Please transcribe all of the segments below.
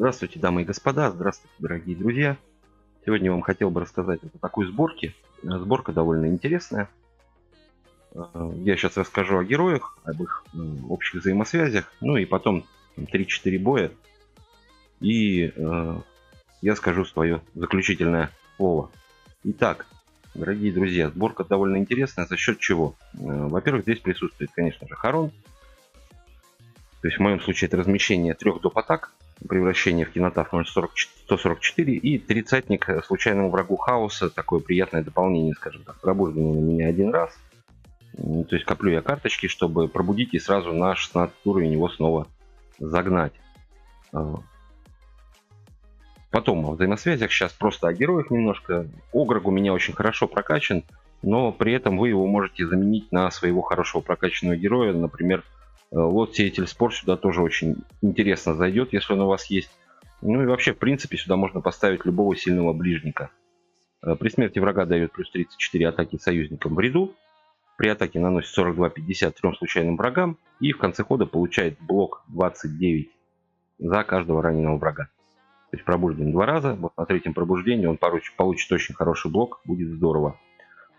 Здравствуйте, дамы и господа, здравствуйте, дорогие друзья. Сегодня я вам хотел бы рассказать о такой сборке. Сборка довольно интересная. Я сейчас расскажу о героях, об их общих взаимосвязях, ну и потом 3-4 боя. И я скажу свое заключительное слово. Итак, дорогие друзья, сборка довольно интересная. За счет чего? Во-первых, здесь присутствует, конечно же, Харон. То есть в моем случае это размещение 3 доп. Атак, превращение в кинотав 144 и тридцатник случайному врагу хаоса. Такое приятное дополнение, скажем так, пробужденное на меня один раз. То есть коплю я карточки, чтобы пробудить и сразу на 16 уровень его снова загнать. Потом о взаимосвязях, сейчас просто о героях немножко. Огрок у меня очень хорошо прокачан, но при этом вы его можете заменить на своего хорошего прокачанного героя. Например, Лот Сеятель Спор сюда тоже очень интересно зайдет, если он у вас есть. Ну и вообще, в принципе, сюда можно поставить любого сильного ближника. При смерти врага дает плюс 34 атаки союзникам в ряду. При атаке наносит 42-50 трем случайным врагам. И в конце хода получает блок 29 за каждого раненого врага. То есть пробужден 2 раза. Вот на 3-м пробуждении он получит очень хороший блок. Будет здорово.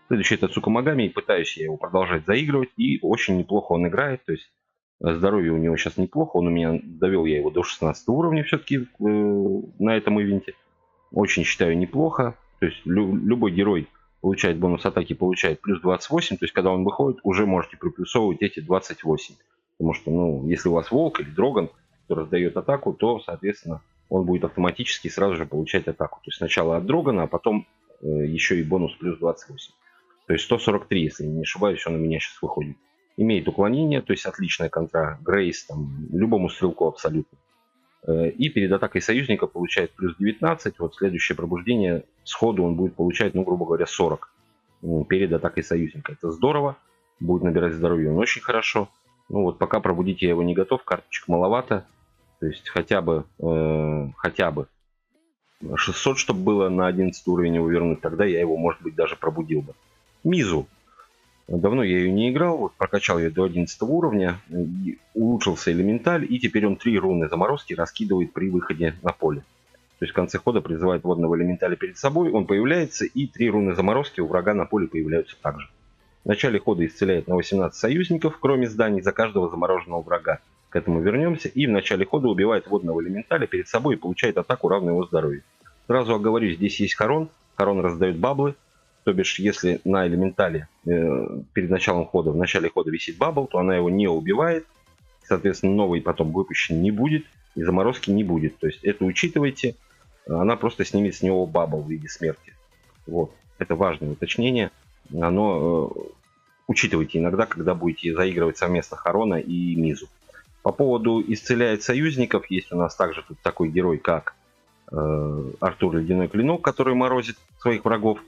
Следующий это Цукамагами. И пытаюсь я его продолжать заигрывать. И очень неплохо он играет. То есть здоровье у него сейчас неплохо. Он у меня довел я его до 16 уровня все-таки на этом ивенте. Очень считаю неплохо. То есть любой герой получает бонус атаки, получает плюс 28. То есть когда он выходит, уже можете приплюсовывать эти 28. Потому что, ну, если у вас волк или дроган, кто раздает атаку, то, соответственно, он будет автоматически сразу же получать атаку. То есть сначала от дрогана, а потом еще и бонус плюс 28. То есть 143, если не ошибаюсь, он у меня сейчас выходит. Имеет уклонение, то есть отличная контра, Грейс, там, любому стрелку абсолютно. И перед атакой союзника получает плюс 19. Вот следующее пробуждение сходу он будет получать, ну, грубо говоря, 40 перед атакой союзника. Это здорово. Будет набирать здоровье он очень хорошо. Ну вот пока пробудить я его не готов, карточек маловато. То есть хотя бы 600, чтобы было на 11 уровень его вернуть, тогда я его, может быть, даже пробудил бы. Мизу. Давно я ее не играл, вот прокачал ее до 11 уровня, улучшился элементаль, и теперь он 3 руны заморозки раскидывает при выходе на поле. То есть в конце хода призывает водного элементаля перед собой, он появляется, и 3 руны заморозки у врага на поле появляются также. В начале хода исцеляет на 18 союзников, кроме зданий, за каждого замороженного врага. К этому вернемся. И в начале хода убивает водного элементаля перед собой и получает атаку, равную его здоровью. Сразу оговорюсь, здесь есть Харон. Харон раздает баблы. То бишь, если на элементале перед началом хода, в начале хода висит бабл, то она его не убивает. Соответственно, новый потом выпущен не будет. И заморозки не будет. То есть это учитывайте. Она просто снимет с него бабл в виде смерти. Вот. Это важное уточнение. Оно учитывайте иногда, когда будете заигрывать совместно Харона и Мизу. По поводу исцеляет союзников, есть у нас также тут такой герой, как Артур Ледяной Клинок, который морозит своих врагов.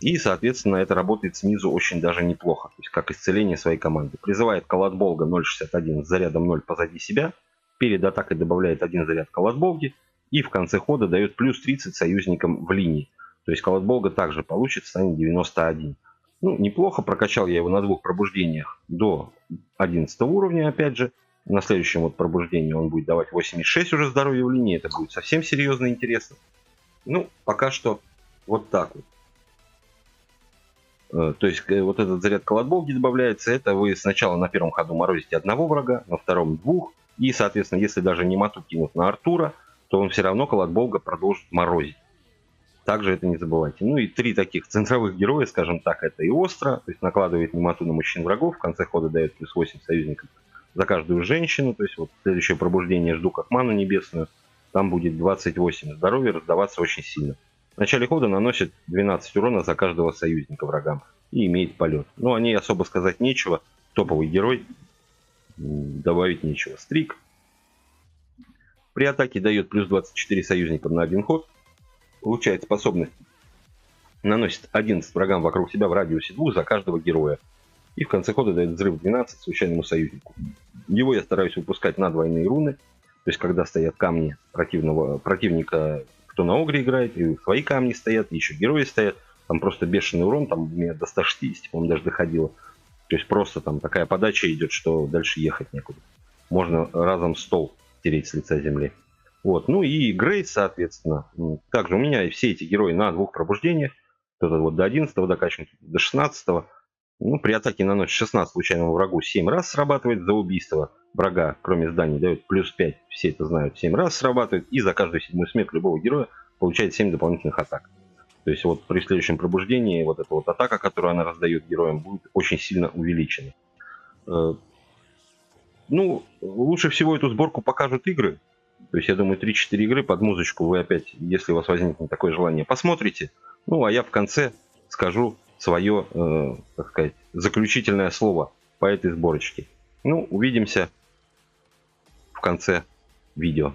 И, соответственно, это работает снизу очень даже неплохо. То есть, как исцеление своей команды. Призывает Калатболга 0.61 с зарядом 0 позади себя. Перед атакой добавляет 1 заряд Калатболги. И в конце хода дает плюс 30 союзникам в линии. То есть, Калатболга также получит, станет 91. Ну, неплохо. Прокачал я его на 2 пробуждениях до 11 уровня, опять же. На следующем вот пробуждении он будет давать 8,6 уже здоровья в линии. Это будет совсем серьезно интересно. Ну, пока что вот так вот. То есть вот этот заряд Калатболги добавляется. Это вы сначала на первом ходу морозите одного врага, на втором 2. И, соответственно, если даже не мату кинут на Артура, то он все равно Калатболга продолжит морозить. Также это не забывайте. Ну и 3 таких центровых героя, скажем так, это и Остро. То есть накладывает немату на мужчин врагов. В конце хода дает плюс 8 союзникам за каждую женщину. То есть вот следующее пробуждение жду как ману небесную. Там будет 28 здоровья раздаваться очень сильно. В начале хода наносит 12 урона за каждого союзника врагам. И имеет полет. Но о ней особо сказать нечего. Топовый герой. Добавить нечего. Стрик. При атаке дает плюс 24 союзникам на 1 ход. Получает способность. Наносит 11 врагам вокруг себя в радиусе 2 за каждого героя. И в конце хода дает взрыв 12 случайному союзнику. Его я стараюсь выпускать на двойные руны. То есть когда стоят камни противника, кто на Огре играет, и свои камни стоят, и еще герои стоят. Там просто бешеный урон, там у меня до 160, по-моему, даже доходило. То есть просто там такая подача идет, что дальше ехать некуда. Можно разом стол стереть с лица земли. Вот. Ну и Грейс, соответственно. Также у меня все эти герои на 2 пробуждениях. Вот это вот до 11 докачиваем, до 16. Ну, при атаке наносит 16 случайному врагу 7 раз срабатывает. За убийство врага, кроме зданий, дает плюс 5. Все это знают, 7 раз срабатывает. И за каждую 7-ю смерть любого героя получает 7 дополнительных атак. То есть вот при следующем пробуждении вот эта вот атака, которую она раздает героям, будет очень сильно увеличена. Ну, лучше всего эту сборку покажут игры. То есть, я думаю, 3-4 игры под музычку вы опять, если у вас возникнет такое желание, посмотрите. Ну, а я в конце скажу свое, так сказать, заключительное слово по этой сборочке. Ну, увидимся в конце видео.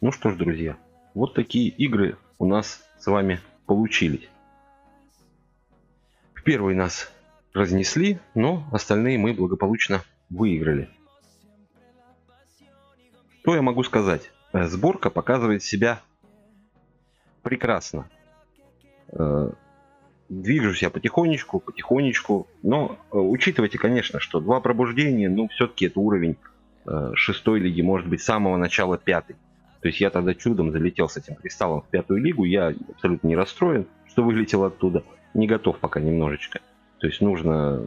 Ну что ж, друзья, вот такие игры у нас с вами получились. В первый нас разнесли, но остальные мы благополучно выиграли. Что я могу сказать? Сборка показывает себя прекрасно. Движусь я потихонечку, но учитывайте, конечно, что 2 пробуждения, ну, все-таки это уровень 6-й лиги, может быть, с самого начала 5-й. То есть я тогда чудом залетел с этим кристаллом в 5-ю лигу, я абсолютно не расстроен, что вылетел оттуда. Не готов пока немножечко. То есть нужно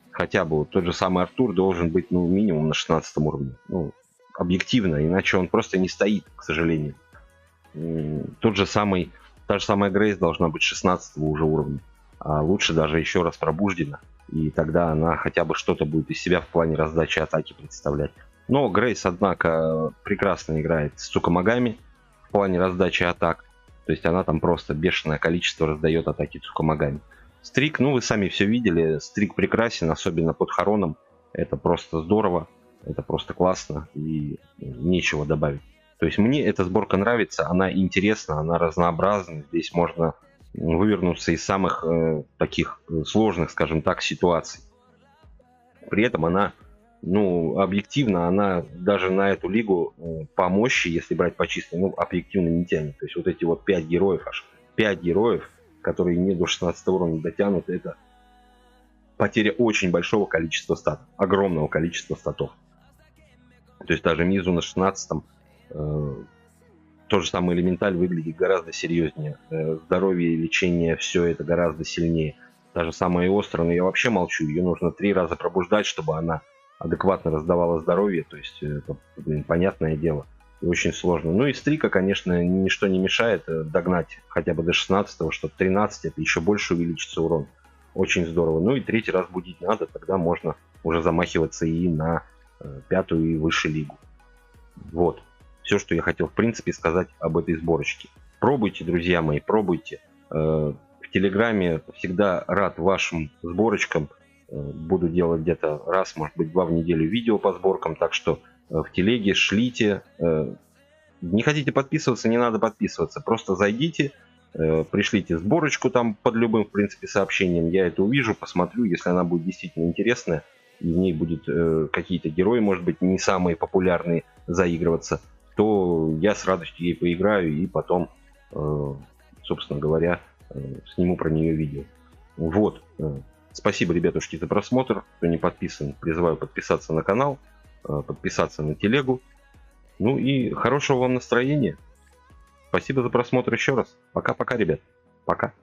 хотя бы, вот тот же самый Артур должен быть, ну, минимум на 16 уровне. Ну, объективно, иначе он просто не стоит, к сожалению. Та же самая Грейс должна быть 16 уже уровня. А лучше даже еще раз пробуждена. И тогда она хотя бы что-то будет из себя в плане раздачи атаки представлять. Но Грейс, однако, прекрасно играет с Цукамагами в плане раздачи атак. То есть она там просто бешеное количество раздает атаки Цукамагами. Стрик, ну вы сами все видели, Стрик прекрасен, особенно под Хароном. Это просто здорово, это просто классно и нечего добавить. То есть мне эта сборка нравится, она интересна, она разнообразна. Здесь можно вывернуться из самых таких сложных, скажем так, ситуаций. При этом она, ну, объективно, она даже на эту лигу по мощи, если брать по чистой, ну, объективно не тянет. То есть вот эти вот 5 героев, аж 5 героев, которые не до 16 уровня дотянут, это потеря очень большого количества статов, огромного количества статов. То есть даже Мизу на 16-м, тот же самый Элементаль выглядит гораздо серьезнее. Здоровье и лечение, все это гораздо сильнее. Та же самая Иостра, но я вообще молчу, ее нужно 3 раза пробуждать, чтобы она адекватно раздавала здоровье, то есть это, понятное дело, и очень сложно. Ну и Стрика, конечно, ничто не мешает догнать хотя бы до 16-го, чтобы 13 это еще больше увеличится урон. Очень здорово. Ну и 3-й раз будить надо, тогда можно уже замахиваться и на 5-ю и выше лигу. Вот. Все, что я хотел, в принципе, сказать об этой сборочке. Пробуйте, друзья мои, пробуйте. В Телеграме всегда рад вашим сборочкам. Буду делать где-то раз, может быть, 2 в неделю видео по сборкам. Так что в Телеге шлите. Не хотите подписываться, не надо подписываться. Просто зайдите, пришлите сборочку там под любым, в принципе, сообщением. Я это увижу, посмотрю. Если она будет действительно интересная, и в ней будут какие-то герои, может быть, не самые популярные, заигрываться, то я с радостью ей поиграю и потом, собственно говоря, сниму про нее видео. Вот. Спасибо, ребятушки, за просмотр. Кто не подписан, призываю подписаться на канал, подписаться на телегу. Ну и хорошего вам настроения. Спасибо за просмотр еще раз. Пока-пока, ребят. Пока.